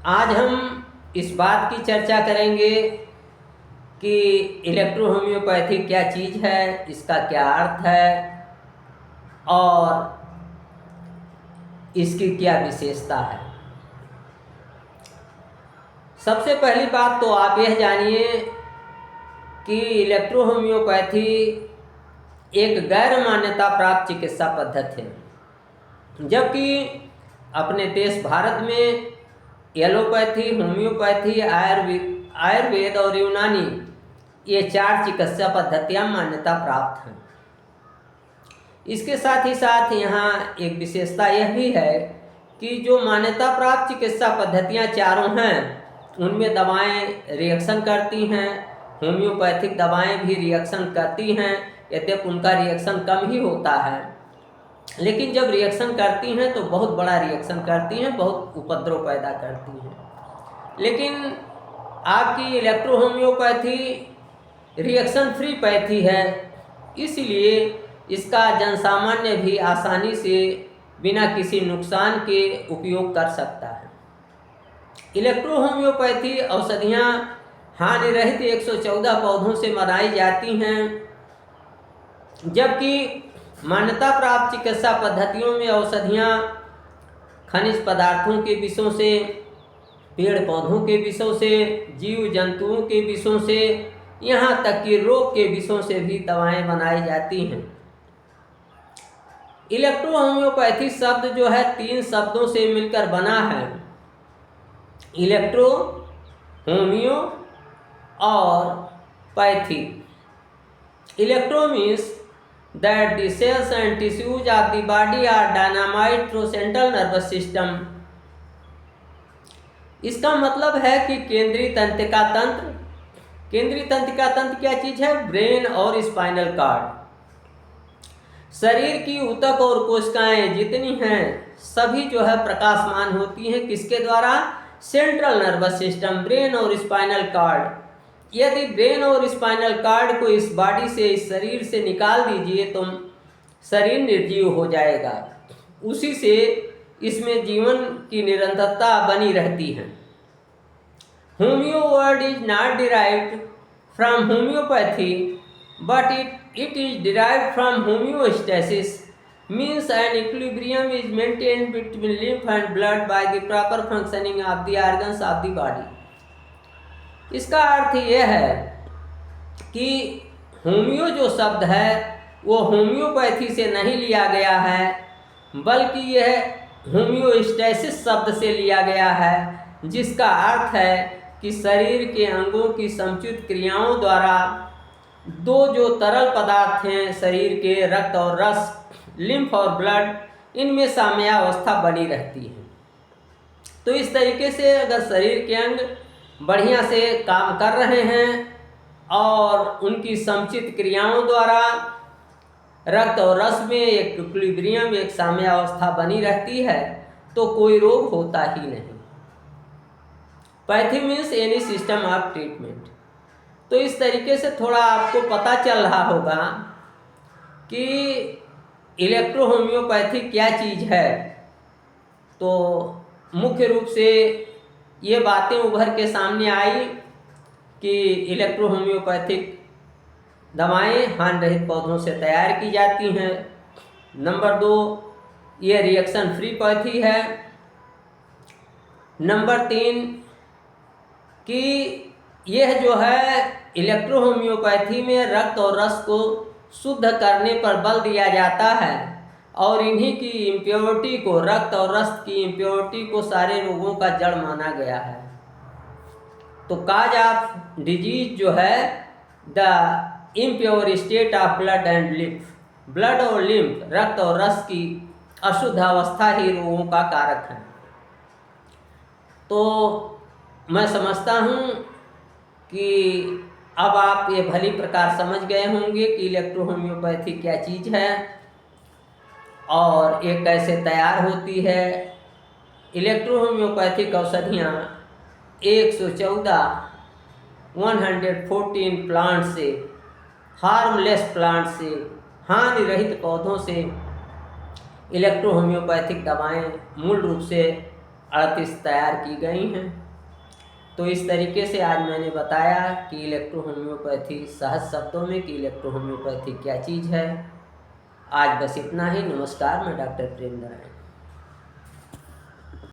आज हम इस बात की चर्चा करेंगे कि इलेक्ट्रो होम्योपैथी क्या चीज़ है, इसका क्या अर्थ है और इसकी क्या विशेषता है। सबसे पहली बात तो आप यह जानिए कि इलेक्ट्रो होम्योपैथी एक गैर मान्यता प्राप्त चिकित्सा पद्धति है, जबकि अपने देश भारत में एलोपैथी, होम्योपैथी, आयुर्वेद और यूनानी ये 4 चिकित्सा पद्धतियाँ मान्यता प्राप्त हैं। इसके साथ ही साथ यहाँ एक विशेषता यह भी है कि जो मान्यता प्राप्त चिकित्सा पद्धतियाँ चारों हैं उनमें दवाएं रिएक्शन करती हैं। होम्योपैथिक दवाएं भी रिएक्शन करती हैं, यद्यपि उनका रिएक्शन कम ही होता है, लेकिन जब रिएक्शन करती हैं तो बहुत बड़ा रिएक्शन करती हैं, बहुत उपद्रव पैदा करती हैं। लेकिन आपकी electro homeopathy reaction free pathy है, इसलिए इसका जनसामान्य भी आसानी से बिना किसी नुकसान के उपयोग कर सकता है। इलेक्ट्रो होम्योपैथी औषधियाँ हानि रहित 114 पौधों से बनाई जाती हैं, जबकि मान्यता प्राप्त चिकित्सा पद्धतियों में औषधियाँ खनिज पदार्थों के विषों से, पेड़ पौधों के विषों से, जीव जंतुओं के विषों से, यहाँ तक कि रोग के विषों से भी दवाएं बनाई जाती हैं। इलेक्ट्रो होम्योपैथी शब्द जो है 3 शब्दों से मिलकर बना है, इलेक्ट्रो, होमियो और pathy. Electro means that the cells and tissues of the body are dynamite through central nervous system। इसका मतलब है कि केंद्रीय तंत्रिका तंत्र। केंद्रीय तंत्रिका तंत्र क्या चीज़ है? ब्रेन और स्पाइनल कार्ड। शरीर की ऊतक और कोशिकाएं जितनी हैं सभी जो है प्रकाशमान होती हैं, किसके द्वारा? सेंट्रल नर्वस सिस्टम, ब्रेन और स्पाइनल कार्ड। यदि ब्रेन और स्पाइनल कार्ड को इस बॉडी से, इस शरीर से निकाल दीजिए तो शरीर निर्जीव हो जाएगा। उसी से इसमें जीवन की निरंतरता बनी रहती है। Homeo word is not derived from homeopathy but it is derived from homeostasis, means an equilibrium is maintained between lymph and blood by the proper functioning of the organs of the body. इसका अर्थ यह है कि homeo जो शब्द है वो homeopathy से नहीं लिया गया है, बल्कि यह होम्योस्टेसिस शब्द से लिया गया है, जिसका अर्थ है कि शरीर के अंगों की समुचित क्रियाओं द्वारा दो जो तरल पदार्थ हैं शरीर के, रक्त और रस, लिम्फ और ब्लड, इनमें साम्यावस्था बनी रहती है। तो इस तरीके से अगर शरीर के अंग बढ़िया से काम कर रहे हैं और उनकी समुचित क्रियाओं द्वारा रक्त और रस में एक इक्विलिब्रियम, एक साम्यावस्था बनी रहती है, तो कोई रोग होता ही नहीं। Pathy means any system of treatment. तो इस तरीके से थोड़ा आपको पता चल रहा होगा कि इलेक्ट्रो होम्योपैथी क्या चीज़ है। तो मुख्य रूप से ये बातें उभर के सामने आई कि इलेक्ट्रो होम्योपैथिक दवाएं हानि रहित पौधों से तैयार की जाती हैं। नंबर 2, ये रिएक्शन फ्री पैथी है। नंबर 3 कि यह जो है इलेक्ट्रो होम्योपैथी में रक्त और रस को शुद्ध करने पर बल दिया जाता है और इन्हीं की इम्प्योरिटी को, रक्त और रस की इम्प्योरिटी को सारे रोगों का जड़ माना गया है। तो काज ऑफ डिजीज जो है the impure state of blood and lymph, blood और लिम्फ, रक्त और रस की अशुद्ध अवस्था ही रोगों का कारक है। तो मैं समझता हूँ कि अब आप ये भली प्रकार समझ गए होंगे कि इलेक्ट्रो होम्योपैथी क्या चीज़ है और ये कैसे तैयार होती है। इलेक्ट्रो होम्योपैथिक औषधियाँ 114 प्लांट से, हार्मलेस प्लांट से, हानि रहित पौधों से इलेक्ट्रो होम्योपैथिक दवाएँ मूल रूप से 38 तैयार की गई हैं। तो इस तरीके से आज मैंने बताया कि इलेक्ट्रो होम्योपैथी, सहज शब्दों में कि इलेक्ट्रो होम्योपैथी क्या चीज़ है। आज बस इतना ही। नमस्कार, मैं डॉक्टर प्रेम नारायण।